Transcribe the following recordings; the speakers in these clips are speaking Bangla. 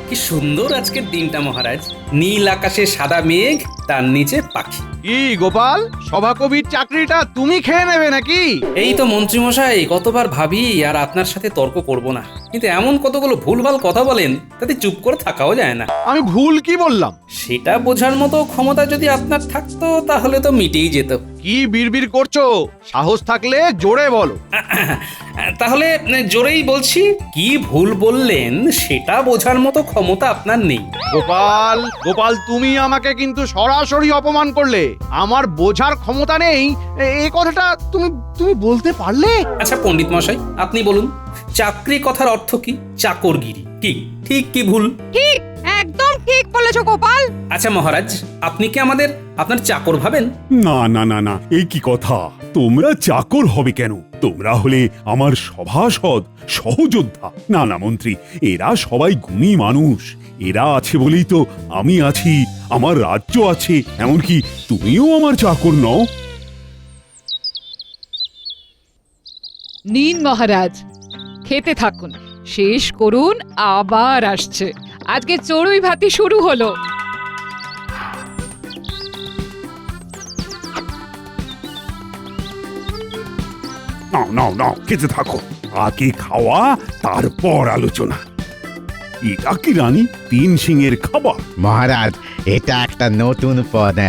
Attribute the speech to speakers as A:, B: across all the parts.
A: কি সুন্দর আজকের দিনটা মহারাজ। নীল আকাশে সাদা মেঘ, তার নিচে পাখি।
B: কি গোপাল, সভাকবির চাকরিটা তুমি খেয়ে নেবে নাকি?
A: এই তো মন্ত্রীমশাই, কতবার ভাবি আর আপনার সাথে তর্ক করব না, কিন্তু এমন কতগুলো ভুলভাল কথা বলেন, তাতে চুপ করে থাকাও যায় না।
B: আমি ভুল কি বললাম?
A: সেটা বোঝার মতো ক্ষমতা যদি আপনার থাকতো তাহলে তো মিটেই যেত।
B: কি বিড়বিড় করছো? সাহস থাকলে জোরে বলো।
A: তাহলে জোরেই বলছি, কি ভুল বললেন সেটা বোঝার মতো ক্ষমতা আপনার নেই।
B: গোপাল, গোপাল, তুমি আমাকে কিন্তু সরাসরি অপমান করলে। আমার বোঝার ক্ষমতা নেই এই কথাটা তুমি তুমি বলতে পারলে?
A: আচ্ছা পণ্ডিত মশাই, আপনি বলুন, চাকরি কথার অর্থ কি? চাকরগিরি কি ঠিক কি ভুল?
C: ঠিক, একদম ঠিক বলেছো গোপাল।
A: আচ্ছা মহারাজ, আপনি কি আমাদের আপনার চাকর ভাবেন?
D: না না না না, এই কি কথা? তোমরা চাকর হবে কেন? তোমরা হলে আমার সভাসদ, সহযোদ্ধা। না না মন্ত্রী, এরা সবাই গুণী মানুষ। এরা আছে বলেই তো আমি আছি, আমার রাজ্য আছে। এমনকি তুমিও আমার চাকর নও।
C: নিন মহারাজ, খেতে থাকুন, শেষ করুন, আবার আসছে। আজকে চড়ুই ভাতি শুরু হলো।
D: নাও নাও নাও, খেতে থাকো। আগে খাওয়া, তারপর আলোচনা। এটা কি রানী, তিন সিংয়ের খাবার?
E: মহারাজ, এটা একটা নতুন পদ।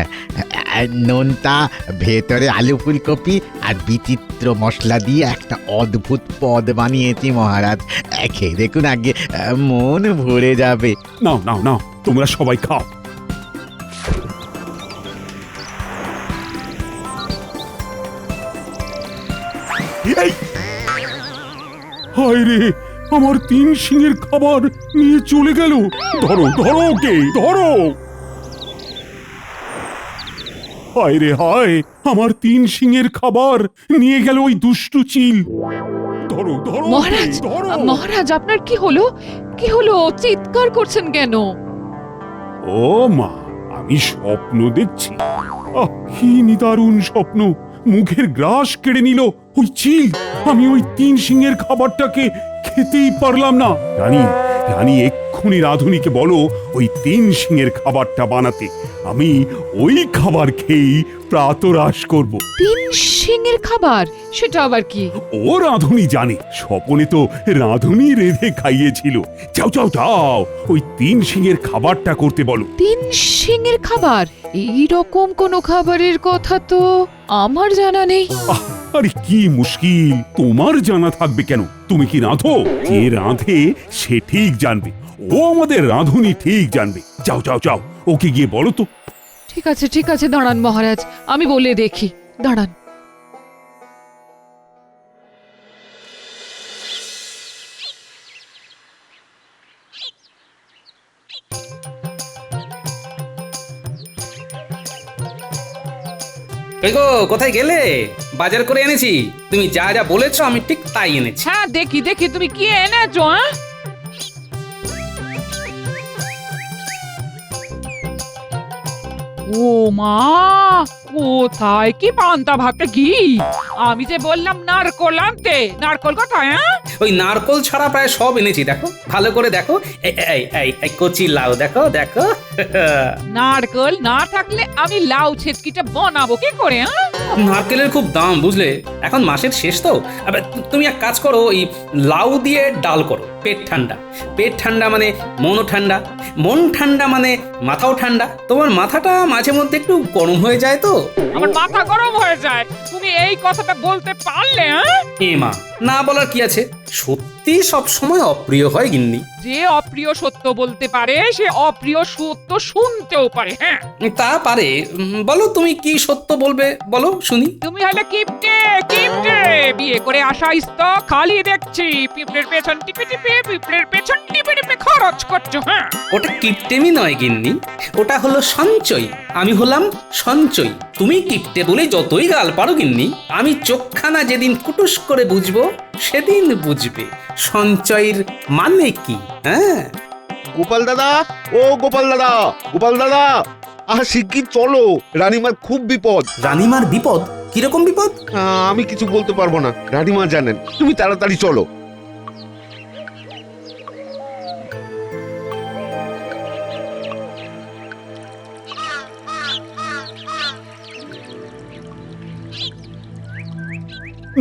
E: নোনতা, ভেতরে আলু ফুলকপি আর বিচিত্র মশলা দিয়ে একটা অদ্ভুত পদ বানিয়েছি মহারাজ। খেয়ে দেখুন, আগে মন ভরে যাবে।
D: নাও নাও নাও, তোমরা সবাই খাও। এই! হায় রে, আমার তিন সিংহের খাবার নিয়ে চলে গেল। ধরো ধরো, ওকে ধরো। হায় রে হায়, আমার তিন সিংহের খাবার নিয়ে গেল ওই দুষ্টু চিল। ধরো ধরো ওকে,
C: মহারাজ,
D: ধরো।
C: মহারাজ, আপনার কি হলো? কি হলো? চিৎকার করছেন কেন?
D: ও মা, আমি স্বপ্ন দেখছি। আহ, কি নিদারুণ স্বপ্ন! মুখের গ্রাস কেড়ে নিল ওই চিল। আমি ওই তিন সিংহের খাবারটাকে খেতেই পারলাম না। রানী, রানী এক্ষুনি রাধুনিকে বলো ওই তিন সিংহের খাবারটা বানাতে। আমি ওই খাবার খেয়েই প্রাতরাশ করব।
C: তিন সিংহের খাবার? সেটা আবার কি?
D: ও রাধুনি জানে, স্বপনে তো রাধুনি রেঁধে খাইয়েছিল। যাও যাও যাও, ওই তিন সিংহের খাবারটা করতে বলো।
C: তিন সিংহের খাবার? এই রকম কোনো খাবারের কথা তো আমার জানা নেই।
D: আহ, আরে কি মুশকিল, তোমার জানা থাকবে কেন? তুমি কি রাঁধো? যে রাঁধে সে ঠিক জানবে। ও আমাদের রাঁধুনি ঠিক জানবে। যাও যাও যাও, ওকে গিয়ে বলো তো।
C: ঠিক আছে, দাঁড়ান মহারাজ, আমি বলে দেখি, দাঁড়ান।
A: কই গো, কোথায় গেলে? বাজার করে এনেছি, তুমি যা যা বলেছো আমি ঠিক তাই এনেছি।
C: হ্যাঁ, দেখি দেখি তুমি কি এনেছো। হ্যাঁ, ও মা, কোথায় কি পান্তা ভাতে ঘি? আমি যে বললাম নারকোল আনতে, নারকোল কোথায়? হ্যাঁ,
A: ওই নারকোল ছাড়া প্রায় সব এনেছি, দেখো ভালো করে দেখো। এই এই এই এই কচি লাউ দেখো দেখো।
C: নারকোল না থাকলে আমি লাউ ছেচকিটা বানাবো কি করে? হ্যাঁ,
A: নারকেলের খুব দাম বুঝলে, এখন মাসের শেষ তো। আবার তুমি এক কাজ করো, ওই লাউ দিয়ে ডাল করো, পেট ঠান্ডা। পেট ঠান্ডা মানে মনও ঠান্ডা, মন ঠান্ডা মানে মাথাও ঠান্ডা। তোমার মাথাটা মাঝে মধ্যে একটু গরম হয়ে যায় তো।
C: আমার মাথা গরম হয়ে যায়, তুমি এই কথাটা বলতে পারলে? হ্যাঁ,
A: এ মা, না বলার কি আছে, সত্যি সব সময় অপ্রিয় হয় গিন্নি।
C: যে অপ্রিয় সত্য বলতে পারে সে অপ্রিয় সত্য শুনতেও পারে। হ্যাঁ,
A: তা পারে। বলো তুমি কি সত্য বলবে, বলো শুনি।
C: তুমি হলে কিপটে, কিপটে। বিয়ে করে আসা ইস্তো খালি দেখছি, পিঁপড়ের পেছন টিপে টিপে, পিঁপড়ের পেছন টিপে টিপে খরচ করছো। হ্যাঁ,
A: ওটা কিপটেমি নয় গিন্নি, ওটা হলো সঞ্চয়। আমি হলাম সঞ্চয়, তুমি কিপটে বলে যতই গাল পারো গিন্নি, আমি চোখখানা যেদিন কুটুস করে বুঝবো সেদিন বুঝবে সঞ্চয়ের মানে কি। হ্যাঁ,
F: গোপাল দাদা, ও গোপাল দাদা, গোপাল দাদা, শিগগির চলো, রানীমার খুব বিপদ।
A: রানীমার বিপদ? কিরকম বিপদ?
F: আমি কিছু বলতে পারবো না, রানীমা জানেন। তুমি তাড়াতাড়ি চলো।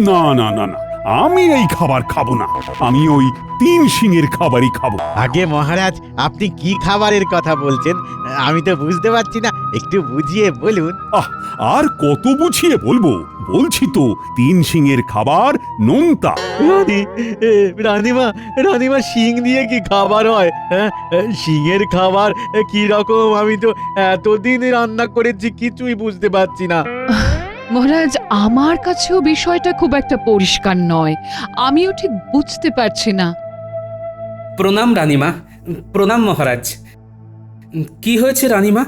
D: না না না না, আমি এই খাবার খাবো না। আমি ওই 3 সিংয়ের খাবারই খাবো।
E: আগে মহারাজ, আপনি কি খাবারের কথা বলছেন? আমি তো বুঝতে পারছি না, একটু বুঝিয়ে বলুন।
D: আহ, আর কত বুঝিয়ে বলবো? বলছি তো, 3 সিংয়ের খাবার নোনতা।
E: রানীমা শিং দিয়ে কি খাবার হয়? হ্যাঁ, শিঙের খাবার কি রকম? আমি তো এতদিন রান্না করেছি, কিছুই বুঝতে পারছি না।
G: মহারাজ, আমার কাছেও বিষয়টা খুব একটা পরিষ্কার নয়। আমিও ঠিক বুঝতে পারছি না।
A: প্রণাম রানীমা, প্রণাম মহারাজ। কি হয়েছে রানীমা?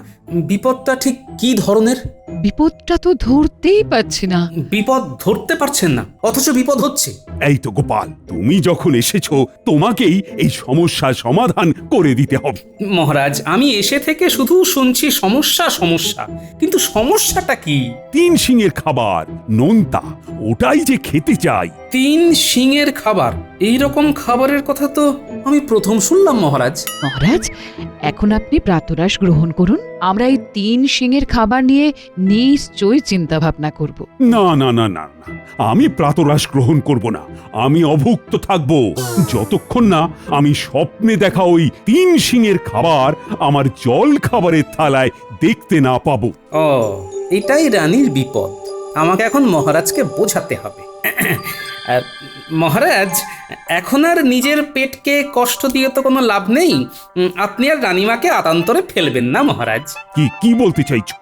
A: বিপদটা ঠিক কি ধরনের?
G: বিপদটা তো ধরতেই পারছি না।
A: বিপদ ধরতে পারছেন না, অথচ বিপদ হচ্ছে।
D: এই তো গোপাল, তুমি যখন এসেছো তোমাকেই এই সমস্যার সমাধান করে দিতে হবে।
A: মহারাজ, আমি এসে থেকে শুধু শুনছি সমস্যা সমস্যা, কিন্তু সমস্যাটা কি?
D: 3 সিংয়ের খাবার নোনতা, ওটাই যে খেতে চাই।
A: 3 সিংয়ের খাবার? এই রকম খাবারের কথা তো আমি প্রথম শুনলাম মহারাজ।
G: মহারাজ, এখন আপনি প্রাতরাশ গ্রহণ করুন। আমরা এই 3 সিংয়ের খাবার নিয়ে নিশ্চয়ই চিন্তা ভাবনা করব।
D: না না না না না, আমি প্রাতরাশ গ্রহণ করব না। আমি অভুক্ত থাকব যতক্ষণ না আমি স্বপ্নে দেখা ওই 3 সিংয়ের খাবার আমার জল খাবারের থালায় দেখতে না পাবো।
A: ও, এটাই রানীর বিপদ। আমাকে এখন মহারাজকে বোঝাতে হবে। মহারাজ, এখন আর নিজের পেটকে কষ্ট দিয়ে তো কোনো লাভ নেই। আপনি আর রানীমাকে আতান্তরে ফেলবেন না মহারাজ।
D: কি কি বলতে চাইছো?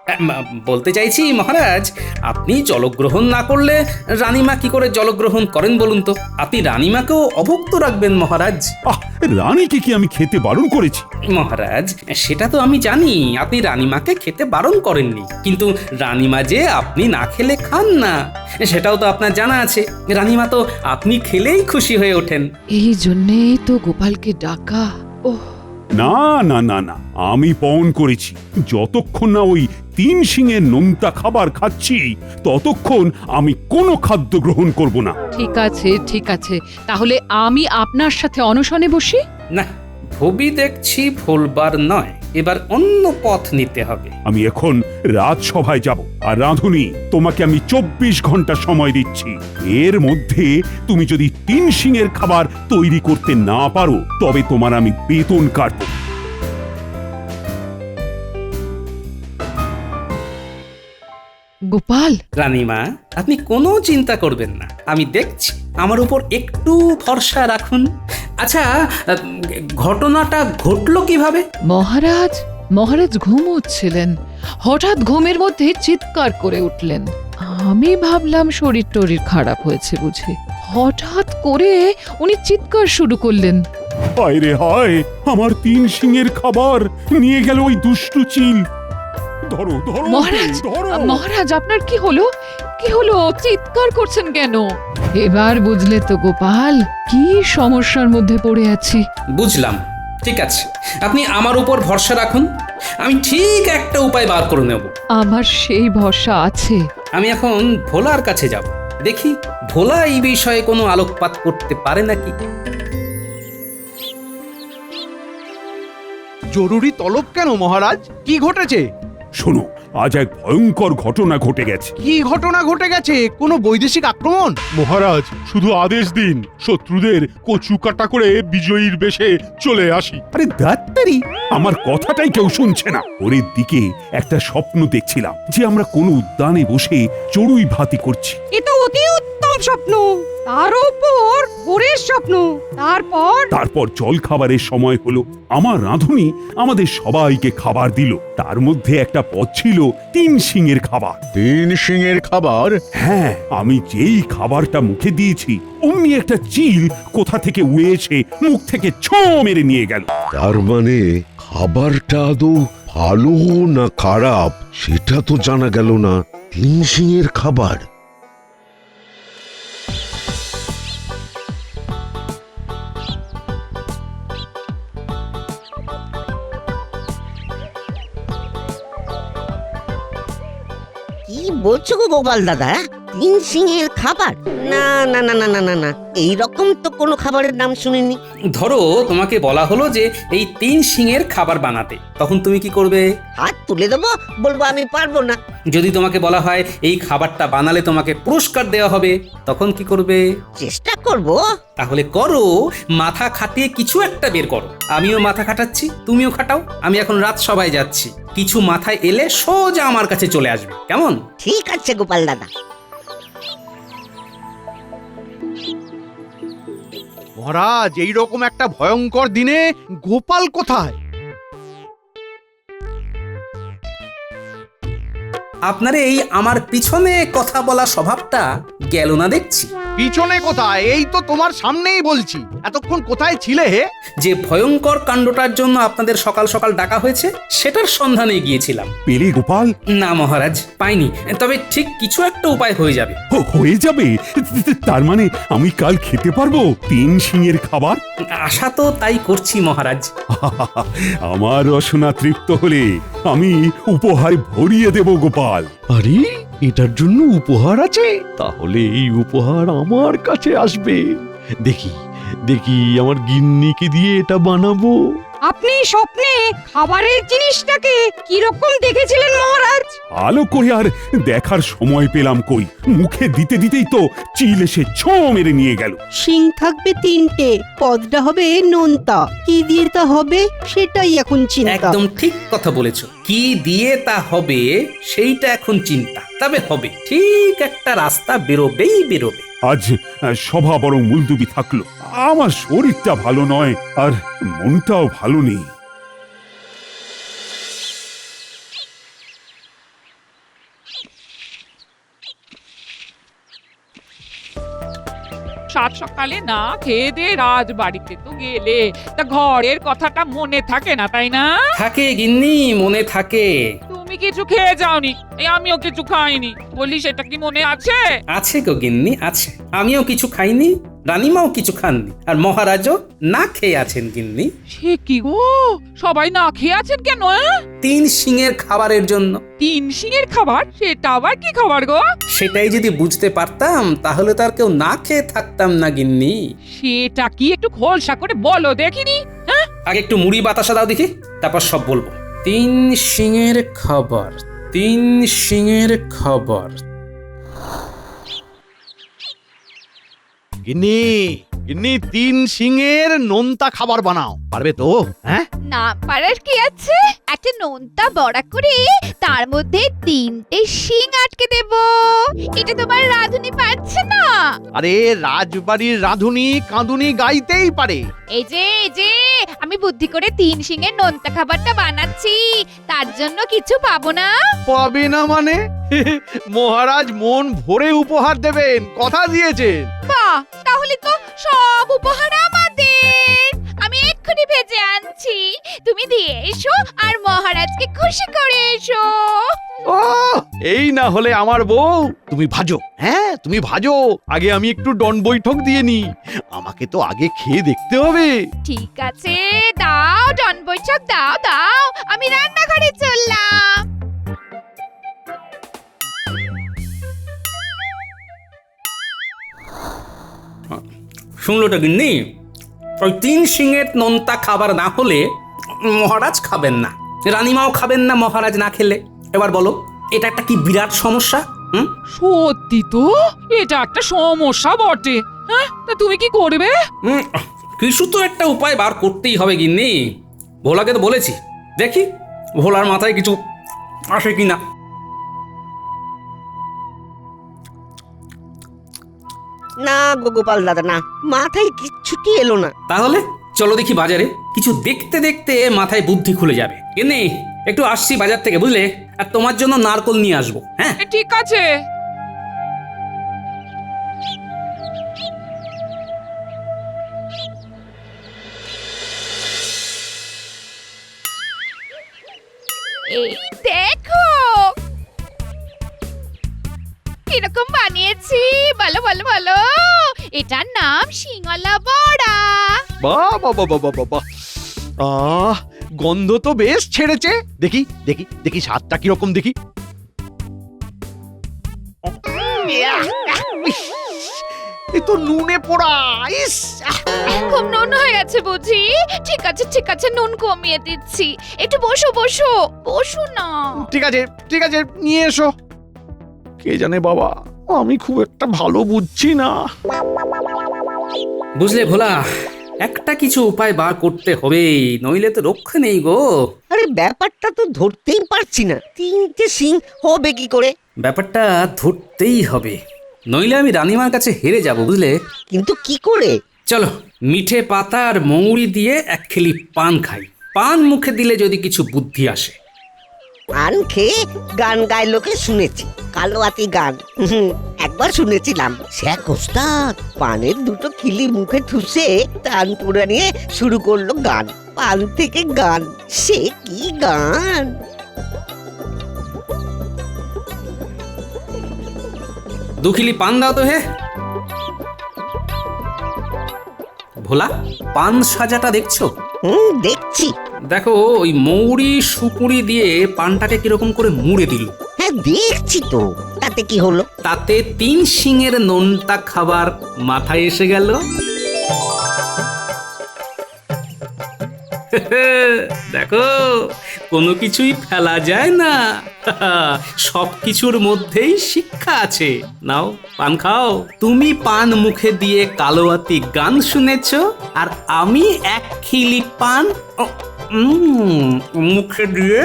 A: বলতে চাইছি মহারাজ, আপনি জলগ্রহণ না করলে রানীমা কি করে জলগ্রহণ করেন বলুন তো? আপনি রানীমাকেও অভুক্ত রাখবেন মহারাজ।
D: আহ, রানীকে কি আমি খেতে বারণ করেছি?
A: মহারাজ, সেটা তো আমি জানি আপনি রানীমাকে খেতে বারণ করেননি, কিন্তু রানীমা যে আপনি না খেলে খান না সেটাও তো আপনার জানা আছে। রানীমা তো আপনি খেলেই খুশি হয়ে ওঠেন।
G: এই জন্যেই তো গোপালকে ডাকা। ওহ,
D: না না না না, আমি পণ করেছি যতক্ষণ না ওই 3 সিংয়ের নোনতা খাবার খাচ্ছি ততক্ষণ আমি কোনো খাদ্য গ্রহণ করব না।
G: ঠিক আছে ঠিক আছে, তাহলে আমি আপনার সাথে অনশনে বসি।
A: না, ভবি দেখছি ভুলবার নয়, এবার অন্য পথ নিতে হবে।
D: আমি এখন রাজসভায় যাব, আর রাঁধুনি তোমাকে আমি 24 ঘন্টা সময় দিচ্ছি। এর মধ্যে তুমি যদি 3 সিংয়ের খাবার তৈরি করতে না পারো তবে তোমার আমি বেতন কাটব।
G: গোপাল,
A: রানীমা, আপনি কোনো চিন্তা করবেন না, আমি দেখছি। আমার উপর একটু ভরসা রাখুন। আচ্ছা, ঘটনাটা ঘটলো কিভাবে?
G: মহারাজ ঘুমোচ্ছিলেন। হঠাৎ ঘুমের মধ্যে চিৎকার করে উঠলেন। আমি ভাবলাম শরীর টরীর খারাপ হয়েছে বুঝি। হঠাৎ করে উনি চিৎকার শুরু করলেন।
D: হায় রে হায়, আমার 3 সিংয়ের খাবার নিয়ে গেল ওই দুষ্টু চিল। ধরো ধরো
G: মহারাজ, আপনার কি হলো? কি হলো? চিৎকার করছেন কেন? এবার বুঝলে তো গোপাল, কি সমস্যার মধ্যে পড়ে আছি।
A: বুঝলাম, ঠিক আছে, আপনি আমার উপর ভরসা রাখুন, আমি ঠিক একটা উপায় বার করে নেব।
G: আমার সেই ভরসা আছে।
A: আমি এখন ভোলার কাছে যাব, দেখি ভোলা এই বিষয়ে কোনো আলোকপাত করতে পারে নাকি।
B: জরুরি তলব কেন মহারাজ? কি ঘটেছে?
D: শোনো, আজ এক ভয়ঙ্কর ঘটনা ঘটে গেছে।
B: কি ঘটনা ঘটে গেছে? কোনো বৈদেশিক আক্রমণ?
H: মহারাজ, শুধু আদেশ দিন, শত্রুদের কচু কাটা করে বিজয়ীর বেশে চলে আসি।
D: আরে দাত্তারি, আমার কথাটাই কেউ শুনছে না। ওরের দিকে একটা স্বপ্ন দেখছিলাম যে আমরা কোনো উদ্যানে বসে চড়ুই ভাতি করছি।
I: এ তো অতি উত্তম স্বপ্ন, তার উপর ভোরের স্বপ্ন।
D: তারপর জল খাবারের সময় হলো। আমার রাঁধুনি আমাদের সবাইকে খাবার দিল। তার মধ্যে একটা পদ ছিল 3 সিংয়ের খাবার।
F: 3 সিংয়ের খাবার?
D: হ্যাঁ, আমি যেই খাবারটা মুখে দিয়েছি অমনি একটা চিল কোথা থেকে উড়ে এসে মুখ থেকে ছো মেরে নিয়ে গেল।
F: তার মানে খাবারটা আদৌ ভালো না খারাপ সেটা তো জানা গেল না। 3 সিংয়ের খাবার?
J: কি বলছো গো গোপাল দাদা? 3 সিংহের খাবার? না না না না না না না, এই রকম তো কোনো খাবারের নাম শুনিনি।
A: ধরো তোমাকে বলা হলো যে এই 3 শিঙের খাবার বানাতে, তখন তুমি কি করবে?
J: হাত তুলে দেবো, বলবো আমি পারবো না।
A: যদি তোমাকে বলা হয় এই খাবারটা বানালে তোমাকে পুরস্কার দেওয়া হবে, তখন কি করবে?
J: চেষ্টা করব।
A: তাহলে করো, মাথা খাটিয়ে কিছু একটা বের করো। আমিও মাথা খাটাচ্ছি, তুমিও খাটাও। আমি এখন রাত সভায় যাচ্ছি, কিছু মাথায় এলে সোজা আমার কাছে চলে আসবে, কেমন?
J: ঠিক আছে গোপাল দাদা।
B: মহারাজ, এইরকম একটা ভয়ঙ্কর দিনে গোপাল কোথায়?
A: আপনার এই আমার পিছনে কথা বলা স্বভাবটা গেল না দেখছি।
B: পিছনে কোথায়? এই তো তোমার সামনেই বলছি। এতক্ষণ কোথায় ছিলে হে?
A: যে ভয়ঙ্কর কাণ্ডটার জন্য আপনাদের সকাল সকাল ডাকা হয়েছে সেটার সন্ধানে গিয়েছিলাম।
D: পেলে গোপাল?
A: না মহারাজ, পাইনি। তবে ঠিক কিছু একটা উপায় হয়ে যাবে।
D: হয়ে যাবে? তার মানে আমি কাল খেতে পারবো 3 শিঙের খাবার?
A: আশা তো তাই করছি মহারাজ।
D: আমার রসনা তৃপ্ত হলে আমি উপহার ভরিয়ে দেব গোপাল।
H: আরে, এটার জন্য উপহার আছে? তাহলে এই উপহার আমার কাছে আসবে। দেখি দেখি আমার গিন্নিকে দিয়ে এটা বানাবো।
I: আপনি স্বপ্নে খাবারের জিনিসটাকে কিরকম দেখেছিলেন মহারাজ?
D: আলো করে আর দেখার সময় পেলাম কই, মুখে দিতে দিতেই তো চিল এসে ছো মেরে নিয়ে গেল।
K: শিং থাকবে 3টে, পদটা হবে নোনতা। কি দিয়ে তা হবে সেটাই এখন চিন্তা।
A: একদম ঠিক কথা বলেছো। কি দিয়ে তা হবে সেইটা এখন চিন্তা। তবে হবে, ঠিক একটা রাস্তা বেরোবেই বেরোবে।
D: আজ সভা বরং মুলতুবি থাকলো। আমার শরীরটা ভালো নয়, আর মনটাও ভালো নেই।
C: সাত সকালে না খেয়ে দে রাজবাড়িতে তো গেলে, তা ঘরের কথাটা মনে থাকে না, তাই না?
A: থাকে গিন্নি, মনে থাকে।
C: তুমি কিছু খেয়ে যাওনি, এই আমিও কিছু খাইনি, বলি সেটা কি মনে আছে?
A: আছে গো গিন্নি, আছে। আমিও কিছু খাইনি, রানীমাও কিছু খাননি, আর মহারাজও না খেয়ে আছেন গিন্নি।
C: সে কি গো, সবাই না খেয়ে আছেন কেন?
A: 3 শিঙের খাবারের জন্য।
C: 3 শিঙের খাবার? সেটা আবার কি খাবার গো?
A: সেটাই যদি বুঝতে পারতাম তাহলে তো আর কেউ না খেয়ে থাকতাম না গিন্নি।
C: সেটা কি একটু খোলসা করে বলো দেখিনি। হ্যাঁ,
A: আগে একটু মুড়ি বাতাসা দাও দেখি, তারপর সব বলবো। 3 শিঙের খাবার, 3 শিঙের খাবার।
B: গিন্নি, গিন্নি, 3 শিঙের নোনতা খাবার বানাও। পারবে তো? হ্যাঁ,
L: না পারার কি আছে? একটা নোনতা বড়া করে তার মধ্যে 3টে শিং আটকে দেব। এটা তোমার রাঁধুনি পারছে না?
B: আরে রাজবাড়ির রাঁধুনি কাঁদুনি গাইতেই পারে।
L: এই যে আমি বুদ্ধি করে 3 শিঙের নোনতা খাবারটা বানাচ্ছি, তার জন্য কিছু পাবো না?
B: পাবে না মানে? মহারাজ মন ভরে উপহার দেবেন, কথা দিয়েছেন।
L: বাহ, তাহলে তো সব উপহার আমাদের। আমি এক্ষুনি ভেজে আনছি, তুমি দিয়ে এসো আর মহারাজকে খুশি করে এসো।
B: ও, এই না হলে আমার বউ। তুমি ভাজো, হ্যাঁ তুমি ভাজো। আগে আমি একটু ডন বৈঠক দিয়ে নি, আমাকে তো আগে খেয়ে দেখতে হবে।
L: ঠিক আছে, দাও ডন বৈঠক, দাও দাও, আমি রান্নাঘরে চললাম।
A: শুনলোটা গিন্নি, ওই 3 শিঙের নোনতা খাবার না হলে মহারাজ খাবেন না, রানীমাও খাবেন না মহারাজ না খেলে। এবার বলো, এটা একটা কি বিরাট সমস্যা?
C: সত্যি তো, এটা একটা সমস্যা বটে। হ্যাঁ, তা তুমি কি করবে?
A: কিছু তো একটা উপায় বার করতেই হবে গিন্নি। ভোলাকে তো বলেছি, দেখি ভোলার মাথায় কিছু আসে কিনা।
J: না গো গোপাল দাদা, না, মাথায় কিচ্ছুটি এলো না।
A: তাহলে চলো দেখি বাজারে, কিছু দেখতে দেখতে মাথায় বুদ্ধি খুলে যাবে। গিন্নি, একটু আসছি বাজার থেকে, বুঝলে? আর তোমার জন্য নারকল নিয়ে আসবো। হ্যাঁ,
C: ঠিক আছে।
L: এই দেখো কিরকম বানিয়েছি, বলো বলো বলো। এটার নাম শিঙলা বড়া।
B: বাহ বাহ বাহ বাহ বাহ বাহ। গন্ধ তো বেশ ছেড়েছে। দেখি দেখি দেখি স্বাদটা কিরকম দেখি। তো নুনে পোড়া। ইস,
L: খুব নুন হয়ে গেছে বুঝি? ঠিক আছে নুন কমিয়ে দিচ্ছি। একটু বসো বসো না।
B: ঠিক আছে নিয়ে এসো। কে জানে বাবা, আমি খুব একটা ভালো বুঝছি না।
A: বুঝলে ভোলা, একটা কিছু উপায় বার করতে হবে, নইলে তো রক্ষা নেই গো।
J: আরে ব্যাপারটা তো ধরতেই পারছি না, তিনটে সিং হবে কি করে?
A: ব্যাপারটা ধরতেই হবে, নইলে আমি রানীমার কাছে হেরে যাব, বুঝলে।
J: কিন্তু কি করে?
A: চলো, মিঠে পাতা আর মৌরি দিয়ে এক খেলি পান খাই। পান মুখে দিলে যদি কিছু বুদ্ধি আসে।
J: পান খেয়ে গান গায় লোকে শুনেছি, কালোয়াতি গান। একবার শুনেছিলাম শেখ ওস্তাদ পানের দুটো খিলি মুখে ঠুসে টান পুরা নিয়ে শুরু করলো গান। পান থেকে গান, সে কি গান!
A: দুখিলি পান দাও তো হে। ভোলা, পান সাজাটা দেখছো?
J: দেখছি।
A: দেখো, ওই মৌরি সুপুরি দিয়ে পানটাকে কিরকম করে মুড়ে দিল।
J: হ্যাঁ দেখছি তো, তাতে কি হলো?
A: তাতে 3 শিঙের নোনতা খাবার মাথায় এসে গেল। দেখো, কোনো কিছুই ফেলা যায় না। সব কিছুর মধ্যেই শিক্ষা আছে। নাও, পান খাও। তুমি পান মুখে দিয়ে কালোয়াতি গান শুনেছ, আর আমি এক খিলি পান মুখে দিয়ে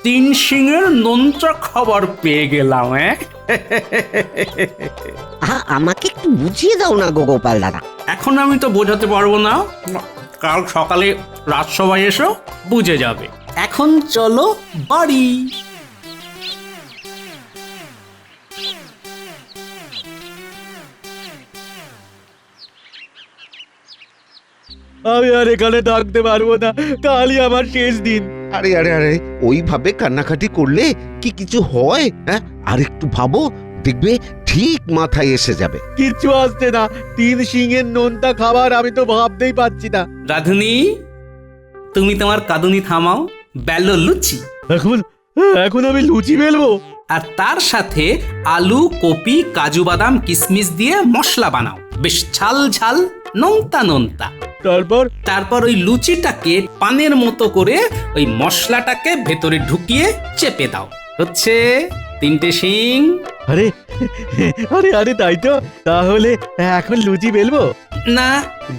A: 3 শিঙের নোনতা খাবার পেয়ে গেলাম।
J: আমাকে একটু বুঝিয়ে দাও না গো গোপাল দাদা।
A: এখন আমি তো বোঝাতে পারবো না, কাল সকালে রাজসভায় এসো, বুঝে যাবে। এখন চলো বাড়ি।
H: আমি আর এখানে থাকতে পারবো না, কালই আমার শেষ দিন।
F: আরে আরে আরে, ওইভাবে কান্নাকাটি করলে কি কিছু হয়? হ্যাঁ, আর একটু ভাবো, দেখবে ঠিক মাথায় এসে যাবে।
H: কিচ্ছু আসছে না, 3 শিঙের নোনতা খাবার আমি তো ভাবতেই পাচ্ছি না।
A: রাধুনি, তুমি তোমার কাঁদুনি থামাও, বেলো লুচি।
H: এখন আমি লুচি বেলবো?
A: আর তার সাথে আলু, কপি, কাজু বাদাম, কিশমিশ দিয়ে মশলা বানাও, বেশ ঝাল ঝাল, নোনতা নোনতা। তারপর ওই লুচিটাকে পানের মতো করে ওই মশলাটাকে ভেতরে ঢুকিয়ে চেপে দাও। হচ্ছে 3টে শিং।
H: আরে আরে আরে, তাই তো। তাহলে এখন লুচি বেলবো?
A: না,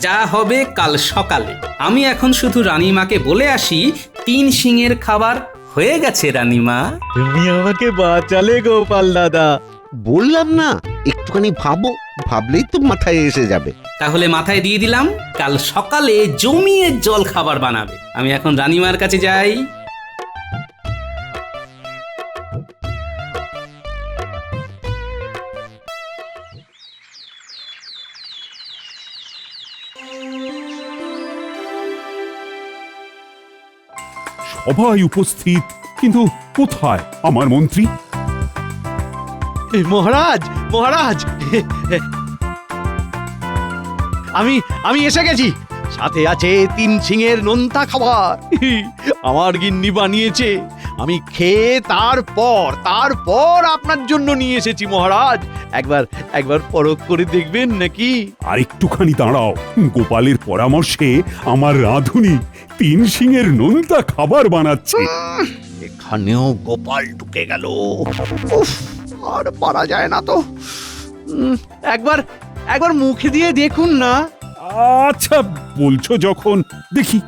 A: যা হবে কাল সকালে। আমি এখন শুধু রানীমাকে বলে আসি 3 শিঙের খাবার হয়ে গেছে। রানীমা,
H: তুমি আমাকে বাঁচালে গোপাল দাদা।
F: বললাম না, একটুখানি ভাবো, ভাবলেই তো মাথায় এসে যাবে।
A: তাহলে মাথায় দিয়ে দিলাম, কাল সকালে জমিয়ে জল খাবার বানাবে। আমি এখন রানীমার কাছে যাই।
D: সবাই উপস্থিত, কিন্তু কোথায় আমার মন্ত্রী?
B: মহারাজ, মহারাজ, আমি এসে গেছি। সাথে আছে 3 শিঙের নোনতা খাবার, আমার গিন্নি বানিয়েছে। আমি খেয়ে তারপর আপনার জন্য নিয়ে এসেছি মহারাজ। একবার পরখ করে দেখবেন নাকি?
D: আর একটুখানি দাঁড়াও, গোপালের পরামর্শে আমার রাঁধুনি 3 শিঙের নোনতা খাবার বানাচ্ছে।
B: এখানেও গোপাল ঢুকে গেল। উফ, আর পারা যায় না তো। একবার মুখে দিয়ে দেখুন না।
D: আচ্ছা, বলছো যখন, দেখি।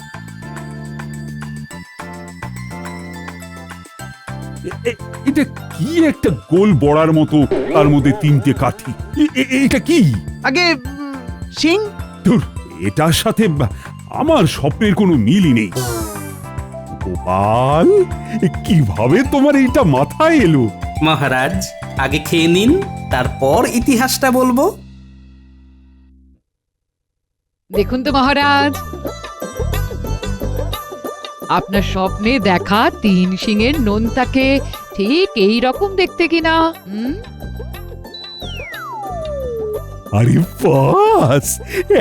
D: এটা কি একটা গোল বড়ার মতো, তার মধ্যে 3টে কাঠি। এটা কি?
B: আগে সিং।
D: ধুর, এটার সাথে আমার স্বপ্নের কোনো মিলই নেই। গোপাল, কিভাবে তোমার এইটা মাথায় এলো?
A: মহারাজ, আগে খেয়ে নিন, তারপর ইতিহাসটা বলবো।
G: দেখুন তো মহারাজ, আপনার স্বপ্নে দেখা 3 শিঙের নোনতাকে ঠিক এই রকম দেখতে কিনা?
D: আরে বাস,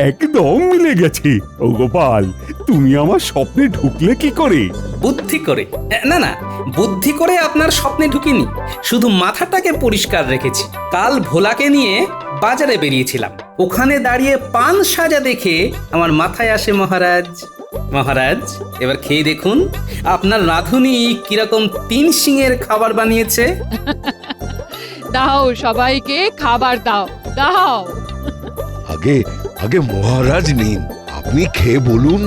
D: একদম মিলে গেছে। ও গোপাল, তুমি আমার স্বপ্নে ঢুকলে কি করে?
A: বুদ্ধি করে। না, বুদ্ধি করে আপনার স্বপ্নে ঢুকিনি, শুধু মাথাটাকে পরিষ্কার রেখেছি। কাল ভোলাকে নিয়ে বাজারে বেরিয়েছিলাম, ওখানে দাঁড়িয়ে পান সাজা দেখে আমার মাথায় আসে মহারাজ। মহারাজ, এবার খেয়ে দেখুন আপনার রাঁধুনি কিরকম 3 শিঙের খাবার বানিয়েছে।
G: দাও সবাইকে খাবার দাও, দাও।
F: আগে আগে মহারাজ নিন, আপনি খেয়ে বলুন।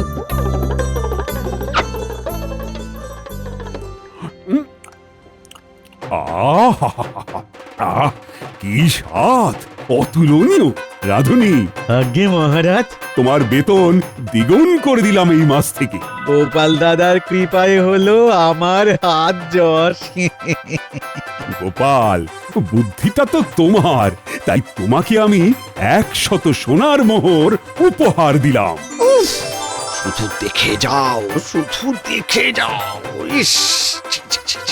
D: আহ, কি স্বাদ, অতুলনীয়। রাধুনি,
B: আগে মহারাজ,
D: তোমার বেতন দ্বিগুণ করে দিলাম এই মাস থেকে।
B: গোপাল দাদার কৃপায় হলো আমার হাত যশ।
D: গোপাল, বুদ্ধিটা তো তোমার, তাই তোমাকে আমি 100 সোনার মোহর উপহার দিলাম।
F: শুধু দেখে যাও, শুধু দেখে যাও। ইস, ছি, ছি, ছি।